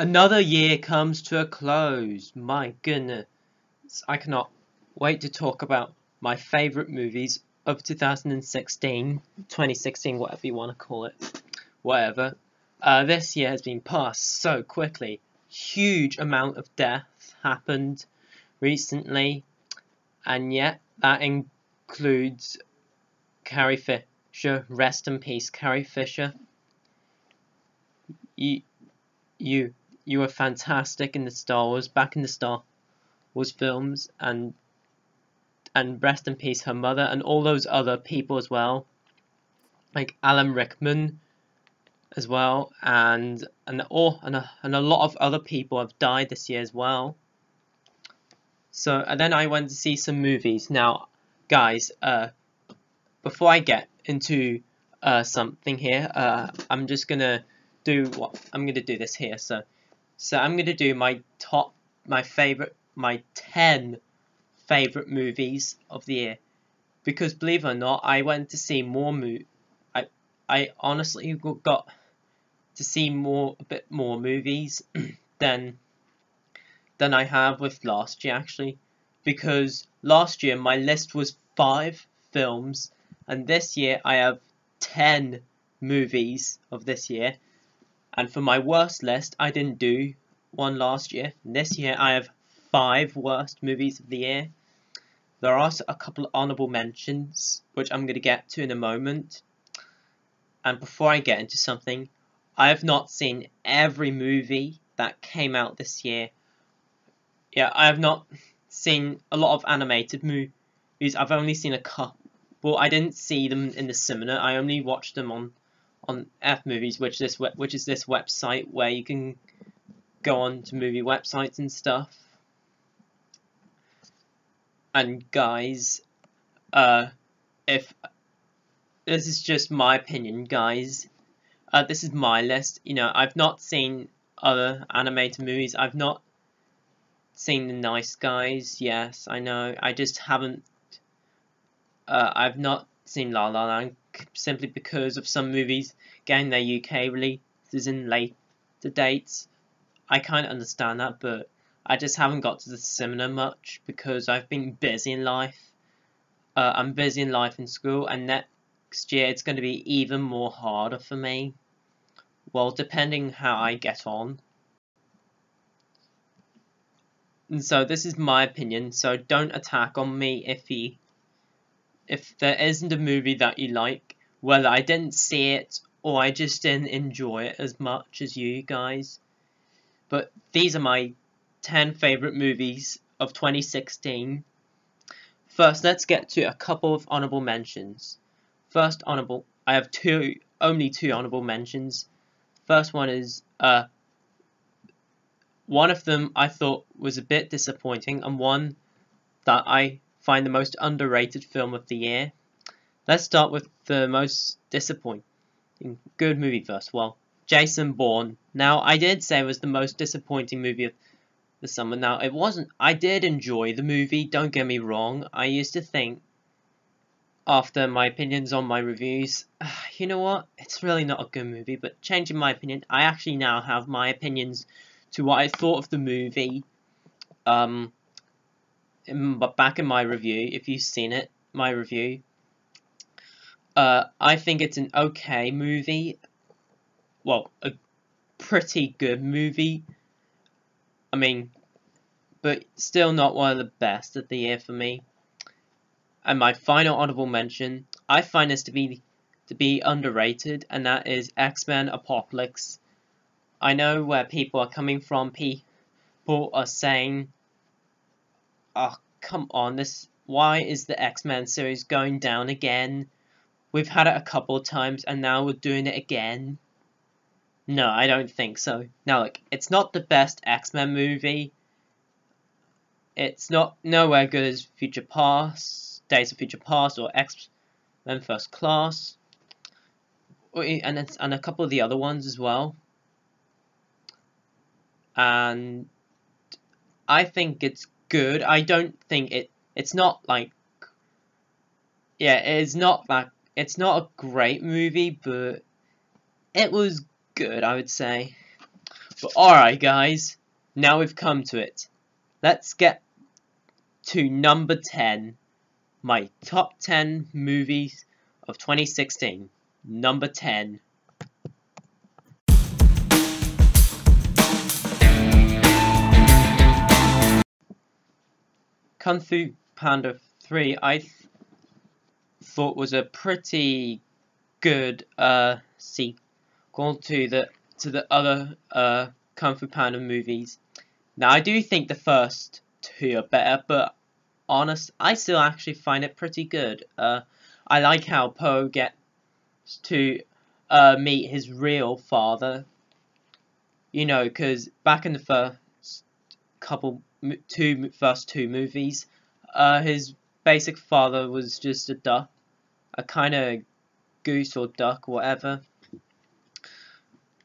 Another year comes to a close. My goodness, I cannot wait to talk about my favourite movies of 2016, 2016, whatever you want to call it, whatever. This year has been passed so quickly. Huge amount of death happened recently, and yet that includes Carrie Fisher. Rest in peace, Carrie Fisher. You, you, you were fantastic in the Star Wars, back in the Star Wars films, and rest in peace her mother and all those other people as well, like Alan Rickman as well, and a lot of other people have died this year as well. So and then I went to see some movies. Now, guys, before I get into something here, I'm just gonna do this here. So I'm gonna do my 10 favorite movies of the year, because believe it or not, I went to see more I honestly got to see a bit more movies than I have with last year, actually, because last year my list was 5 films, and this year I have 10 movies of this year. And for my worst list, I didn't do one last year. This year I have 5 worst movies of the year. There are a couple of honourable mentions, which I'm going to get to in a moment. And before I get into something, I have not seen every movie that came out this year. Yeah, I have not seen a lot of animated movies. I've only seen a couple. I didn't see them in the cinema. I only watched them on F Movies, which is this website where you can go on to movie websites and stuff. And guys, if this is just my opinion, guys, this is my list. You know, I've not seen other animated movies. I've not seen The Nice Guys. Yes, I know. I just haven't. I've not seen La La Land simply because of some movies getting their UK releases in later dates. I kind of understand that, but I just haven't got to the cinema much because I've been busy in life. I'm busy in life and school, and next year it's going to be even more harder for me. Well, depending how I get on. And so this is my opinion, so don't attack on me if there isn't a movie that you like, whether I didn't see it or I just didn't enjoy it as much as you guys. But these are my 10 favourite movies of 2016. First, let's get to a couple of honourable mentions. First honourable, I have only two honourable mentions. First one is, one of them I thought was a bit disappointing, and one that I find the most underrated film of the year. Let's start with the most disappointing good movie first. Well, Jason Bourne. Now, I did say it was the most disappointing movie of the summer. Now, it wasn't. I did enjoy the movie, don't get me wrong. I used to think, after my opinions on my reviews, you know what, it's really not a good movie, but changing my opinion, I actually now have my opinions to what I thought of the movie, back in my review, if you've seen it, my review. I think it's an okay movie, well, a pretty good movie, I mean, but still not one of the best of the year for me. And my final honorable mention, I find this to be underrated, and that is X-Men Apocalypse. I know where people are coming from. People are saying, "Oh, come on! Why is the X-Men series going down again? We've had it a couple of times, and now we're doing it again." No, I don't think so. Now, look, it's not the best X-Men movie. It's not nowhere good as Future Past, Days of Future Past, or X-Men First Class, and a couple of the other ones as well. And I think it's good. I don't think it's not like, yeah, it's not a great movie, but it was good, I would say. But alright guys, now we've come to it. Let's get to number 10. My top 10 movies of 2016. Number 10. Kung Fu Panda 3 I thought was a pretty good sequel to the other Kung Fu Panda movies. Now I do think the first two are better, but I still actually find it pretty good. I like how Po gets to meet his real father. You know, because back in the first first two movies, his basic father was just a duck, a kind of goose or duck, whatever.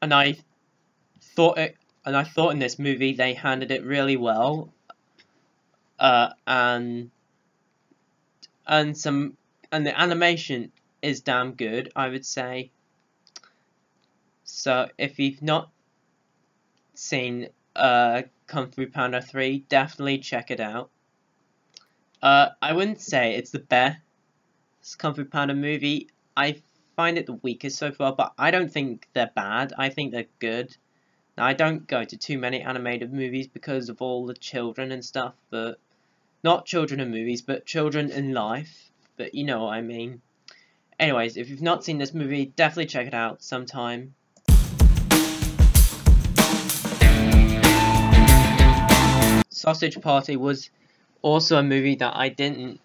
And I thought in this movie they handled it really well. And the animation is damn good, I would say. So if you've not seen Kung Fu Panda 3, definitely check it out. I wouldn't say it's the best Kung Fu Panda movie. I find it the weakest so far, but I don't think they're bad. I think they're good. Now, I don't go to too many animated movies because of all the children and stuff, but not children in movies, but children in life. But you know what I mean. Anyways, if you've not seen this movie, definitely check it out sometime. Sausage Party was also a movie that I didn't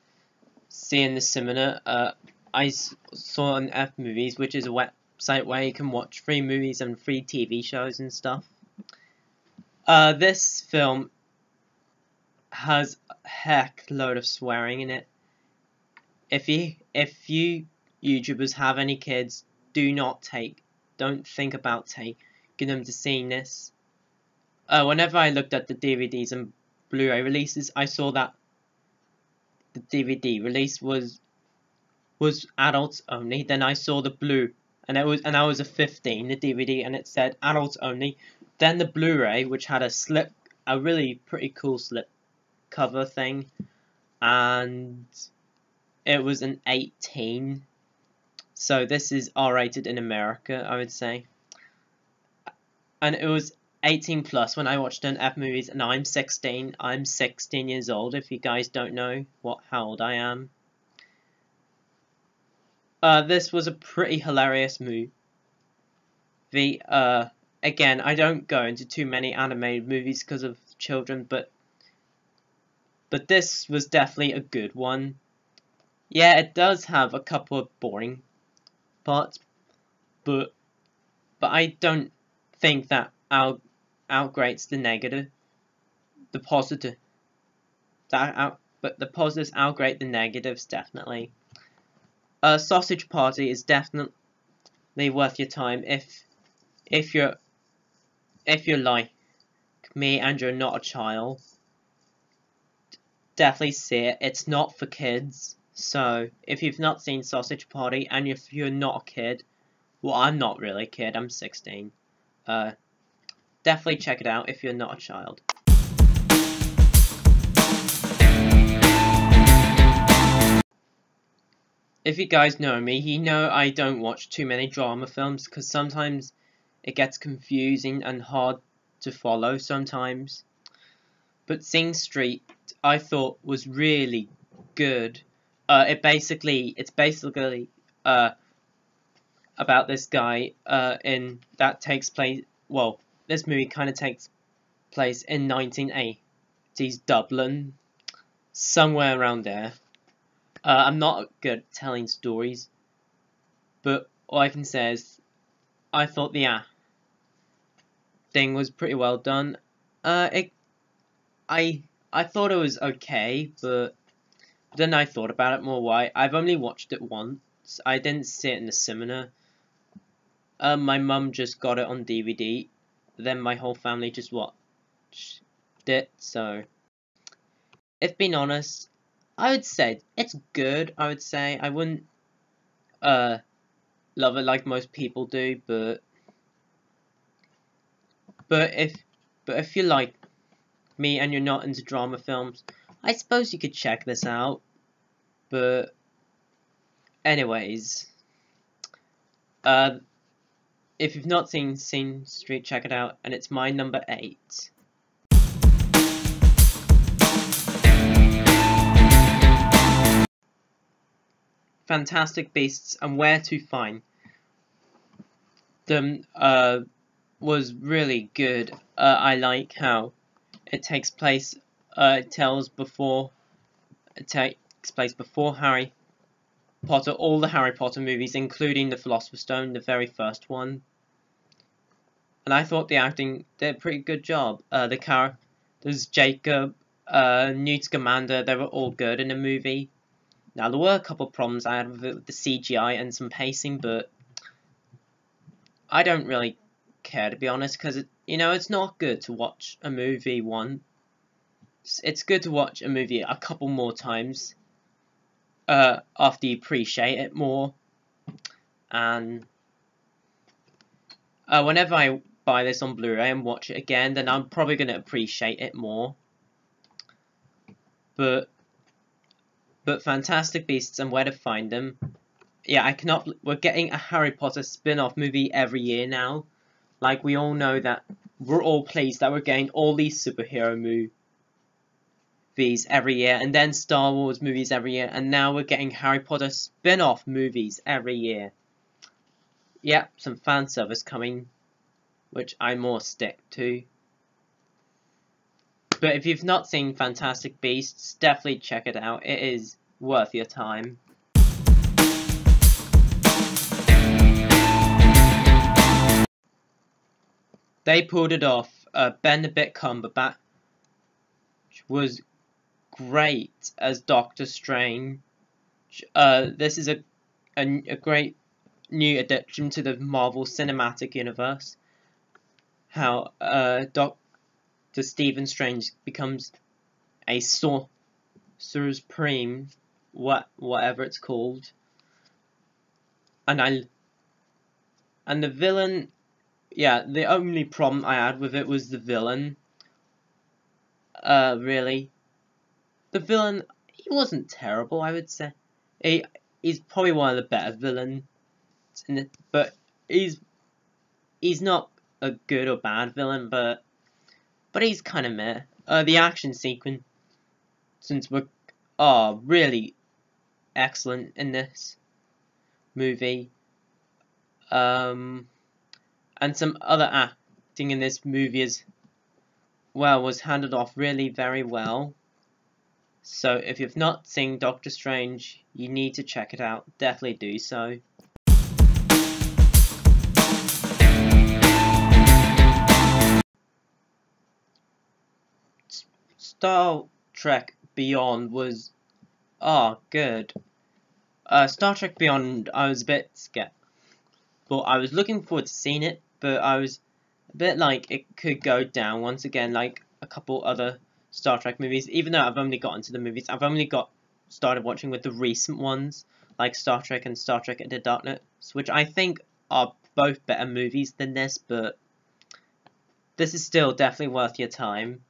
see in the cinema. I saw on F Movies, which is a website where you can watch free movies and free TV shows and stuff. This film has a heck load of swearing in it. If you YouTubers have any kids, don't think about taking them to seeing this. Whenever I looked at the DVDs and Blu-ray releases, I saw that the DVD release was adults only. Then I saw the Blu, and I was a 15, the DVD, and it said adults only. Then the Blu-ray, which had a really pretty cool slip cover thing, and it was an 18. So this is R-rated in America, I would say. And it was 18 plus when I watched it on F Movies, and I'm 16. I'm 16 years old, if you guys don't know how old I am. This was a pretty hilarious movie. Again, I don't go into too many animated movies because of children, but this was definitely a good one. Yeah, it does have a couple of boring parts, but I don't think that outgrades the negative. The positive but the positives outgrade the negatives, definitely. Sausage Party is definitely worth your time if you're like me and you're not a child. Definitely see it. It's not for kids. So if you've not seen Sausage Party and if you're not a kid, well, I'm not really a kid. I'm 16. Definitely check it out if you're not a child. If you guys know me, you know I don't watch too many drama films because sometimes it gets confusing and hard to follow sometimes. But Sing Street I thought was really good. It's basically about this guy that takes place. Well, this movie kind of takes place in 1980s Dublin, somewhere around there. I'm not good at telling stories, but all I can say is I thought the thing was pretty well done. I thought it was okay, but then I thought about it more. Why? I've only watched it once. I didn't see it in the cinema. My mum just got it on DVD. Then my whole family just watched it. So, if being honest, I would say it's good. I would say I wouldn't love it like most people do, but But if you like me and you're not into drama films, I suppose you could check this out. But anyways, if you've not seen Scene Street, check it out, and it's my number 8. Fantastic Beasts and Where to Find Them was really good. I like how it takes place. It takes place before Harry Potter, all the Harry Potter movies, including the Philosopher's Stone, the very first one. And I thought the acting did a pretty good job. The characters, Jacob, Newt Scamander, they were all good in the movie. Now, there were a couple of problems I had with the CGI and some pacing, but I don't really care, to be honest, because, it's not good to watch a movie once. It's good to watch a movie a couple more times after you appreciate it more. And whenever I buy this on Blu-ray and watch it again, then I'm probably going to appreciate it more. But Fantastic Beasts and Where to Find Them, yeah, we're getting a Harry Potter spin-off movie every year now. Like, we all know that we're all pleased that we're getting all these superhero movies every year, and then Star Wars movies every year, and now we're getting Harry Potter spin-off movies every year. Yep, some fan service coming, which I more stick to. But if you've not seen Fantastic Beasts, definitely check it out. It is worth your time. They pulled it off. Benedict Cumberbatch was great as Doctor Strange. This is a great new addition to the Marvel Cinematic Universe. How Doctor Stephen Strange becomes a Sorcerer Supreme, whatever it's called, and the villain. Yeah, the only problem I had with it was the villain. Really, the villain, he wasn't terrible, I would say. He's probably one of the better villains in it, but he's not a good or bad villain, but he's kind of meh. The action sequence, since we're really excellent in this movie. And some other acting in this movie as well was handled off really very well. So if you've not seen Doctor Strange, you need to check it out. Definitely do so. Star Trek Beyond was good. Star Trek Beyond, I was a bit skeptical. But I was looking forward to seeing it, but I was a bit like it could go down once again, like a couple other Star Trek movies. Even though I've only got into the movies, I've only started watching with the recent ones, like Star Trek and Star Trek Into Darkness, which I think are both better movies than this, but this is still definitely worth your time.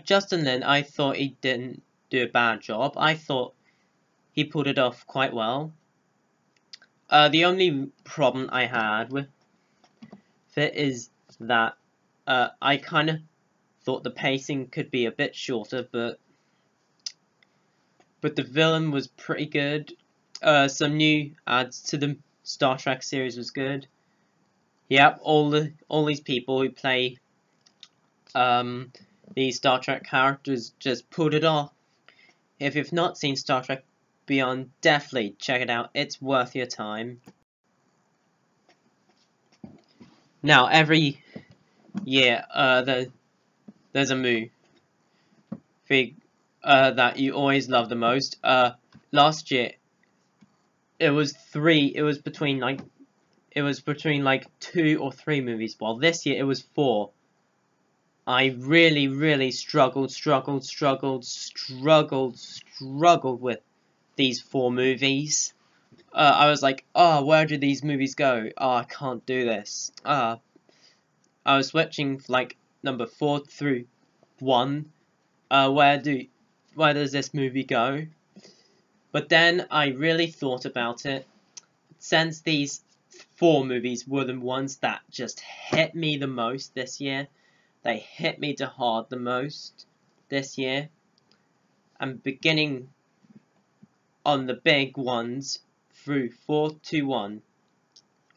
Justin Lin, I thought he didn't do a bad job. I thought he pulled it off quite well. The only problem I had with it is that I kind of thought the pacing could be a bit shorter, but the villain was pretty good. Some new adds to the Star Trek series was good. Yep, all these people who play these Star Trek characters just pulled it off. If you've not seen Star Trek Beyond, definitely check it out. It's worth your time. Now, every year, there's a movie that you always love the most. Last year, it was between like 2 or 3 movies. While this year it was 4. I really struggled with these 4 movies. I was like, where do these movies go? I can't do this. I was switching like number 4 through 1. Where does this movie go? But then I really thought about it. Since these 4 movies were the ones that just hit me the most this year, they hit me to heart the most this year. I'm beginning on the big ones through 4 to 1.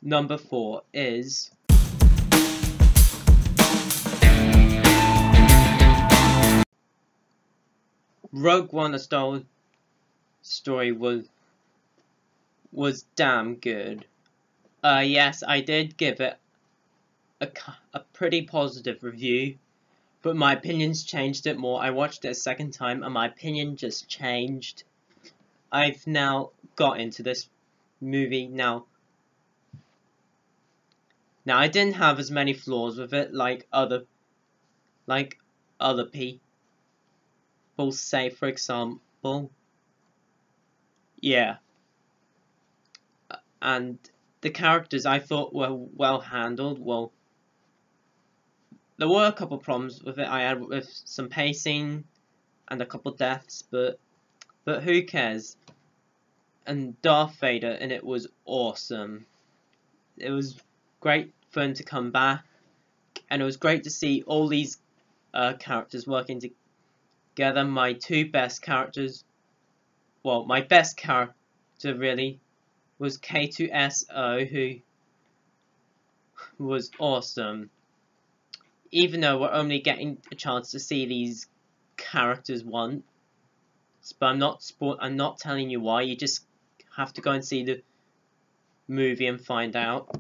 Number 4 is Rogue One: A Star Wars Story was damn good. Yes, I did give it a pretty positive review, but my opinions changed it more. I watched it a second time and my opinion just changed. I've now got into this movie now. Now I didn't have as many flaws with it like other people say, for example. Yeah. And the characters I thought were well handled. Well, there were a couple problems with it I had with some pacing and a couple deaths, but who cares? And Darth Vader in it was awesome. It was great for him to come back, and it was great to see all these characters working together. My two best characters, well, my best character really was K2SO, who was awesome. Even though we're only getting a chance to see these characters once, but I'm not telling you why. You just have to go and see the movie and find out.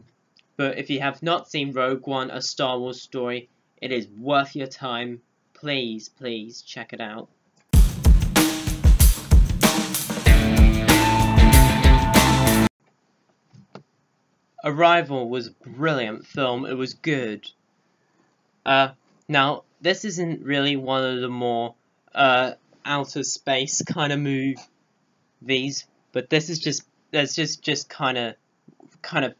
But if you have not seen Rogue One: A Star Wars Story, it is worth your time. Please, please check it out. Arrival was a brilliant film. It was good. Now this isn't really one of the more outer space kind of movies, but this is just kind of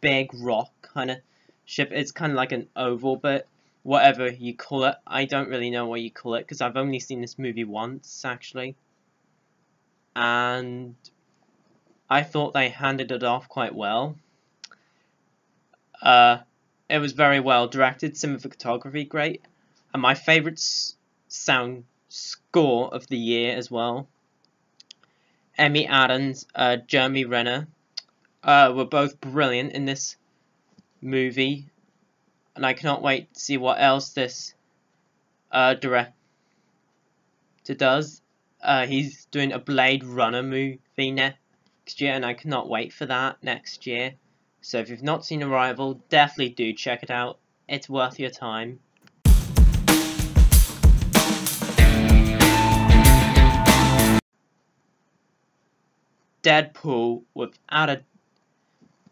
big rock kind of ship. It's kind of like an oval, but whatever you call it, I don't really know what you call it because I've only seen this movie once actually, and I thought they handed it off quite well. It was very well directed, cinematography great, and my favourite sound score of the year as well. Amy Adams, Jeremy Renner, were both brilliant in this movie, and I cannot wait to see what else this director does. He's doing a Blade Runner movie next year, and I cannot wait for that next year. So if you've not seen Arrival, definitely do check it out. It's worth your time. Deadpool, without a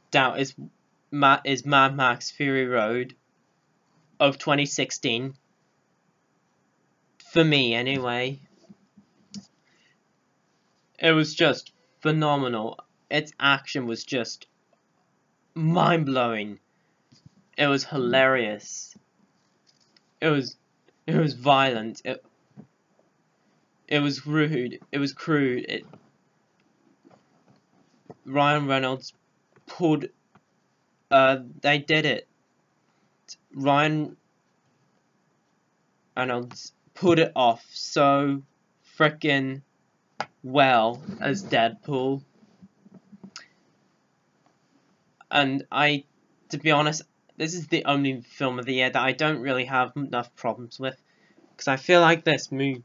doubt, is Mad Max Fury Road of 2016. For me, anyway. It was just phenomenal. Its action was just mind-blowing. It was hilarious. It was violent. It was rude. It was crude. Ryan Reynolds pulled. They did it. Ryan Reynolds pulled it off so frickin' well as Deadpool. And to be honest, this is the only film of the year that I don't really have enough problems with, because I feel like this movie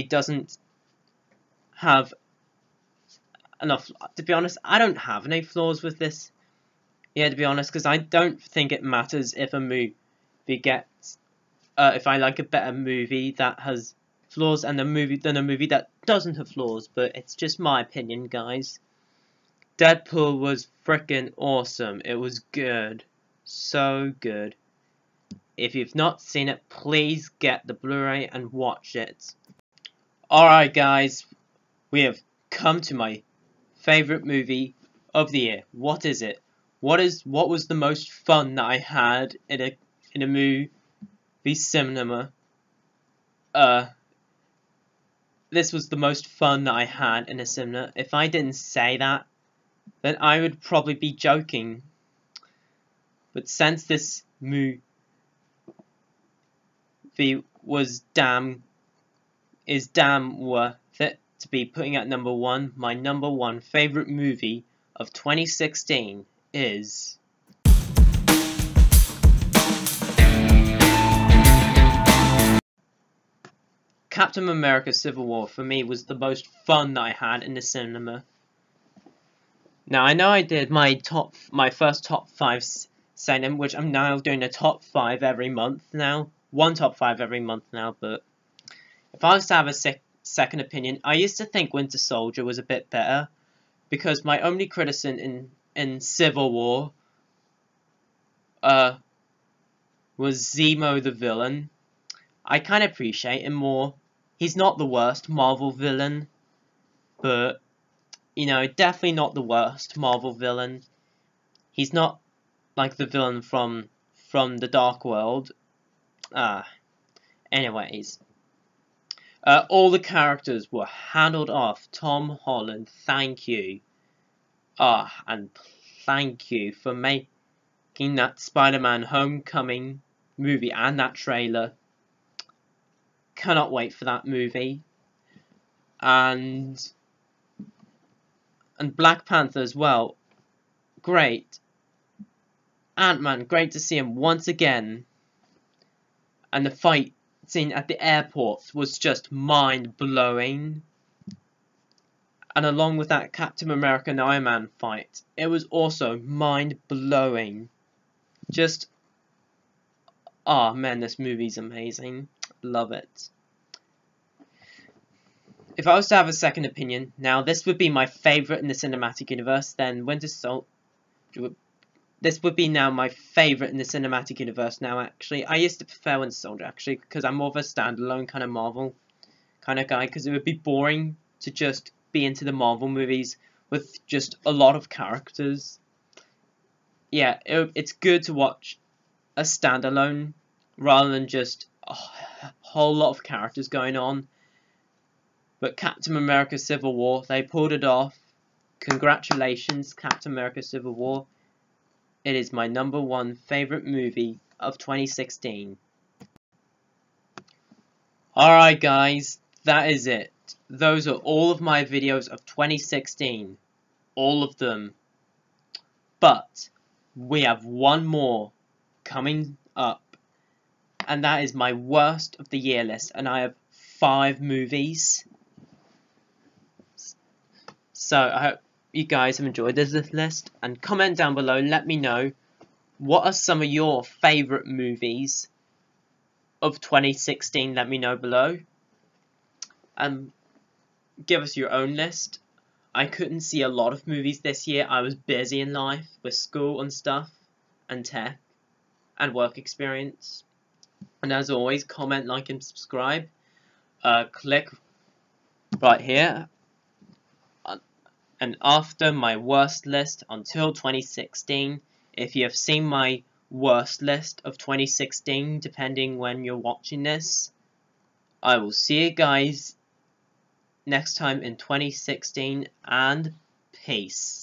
doesn't have enough. To be honest, I don't have any flaws with this. Yeah, to be honest, because I don't think it matters if a movie gets, if I like a better movie that has flaws than a movie that doesn't have flaws. But it's just my opinion, guys. Deadpool was frickin' awesome. It was good. So good. If you've not seen it, please get the Blu-ray and watch it. Alright guys, we have come to my favourite movie of the year. What is it? What was the most fun that I had in a in a movie cinema. This was the most fun that I had in a cinema. If I didn't say that, then I would probably be joking. But since this movie was is damn worth it to be putting at number 1, my number 1 favorite movie of 2016 is Captain America Civil War. For me, was the most fun that I had in the cinema. Now, I know I did my first top 5 segment, which I'm now doing a top 5 every month now. One top 5 every month now, but if I was to have a second opinion, I used to think Winter Soldier was a bit better, because my only criticism in Civil War was Zemo the villain. I kind of appreciate him more. He's not the worst Marvel villain, but, you know, definitely not the worst Marvel villain. He's not like the villain from the Dark World. Anyways. All the characters were handled off. Tom Holland, thank you. And thank you for making that Spider-Man Homecoming movie and that trailer. Cannot wait for that movie. And Black Panther as well. Great. Ant-Man, great to see him once again. And the fight scene at the airport was just mind-blowing. And along with that Captain America and Iron Man fight, it was also mind-blowing. Just, oh man, this movie's amazing. Love it. If I was to have a second opinion, now this would be my favourite in the cinematic universe, then Winter Soldier. This would be now my favourite in the cinematic universe now, actually. I used to prefer Winter Soldier, actually, because I'm more of a standalone kind of Marvel kind of guy, because it would be boring to just be into the Marvel movies with just a lot of characters. Yeah, it's good to watch a standalone rather than just a whole lot of characters going on. But Captain America Civil War, they pulled it off. Congratulations, Captain America Civil War. It is my number 1 favourite movie of 2016. Alright guys, that is it. Those are all of my videos of 2016. All of them. But we have one more coming up. And that is my worst of the year list. And I have 5 movies. So I hope you guys have enjoyed this list. And comment down below. Let me know. What are some of your favourite movies of 2016? Let me know below. Give us your own list. I couldn't see a lot of movies this year. I was busy in life with school and stuff, and tech, and work experience. And as always, comment, like, and subscribe. Click right here. And after my worst list until 2016, if you have seen my worst list of 2016, depending when you're watching this, I will see you guys next time in 2016, and peace.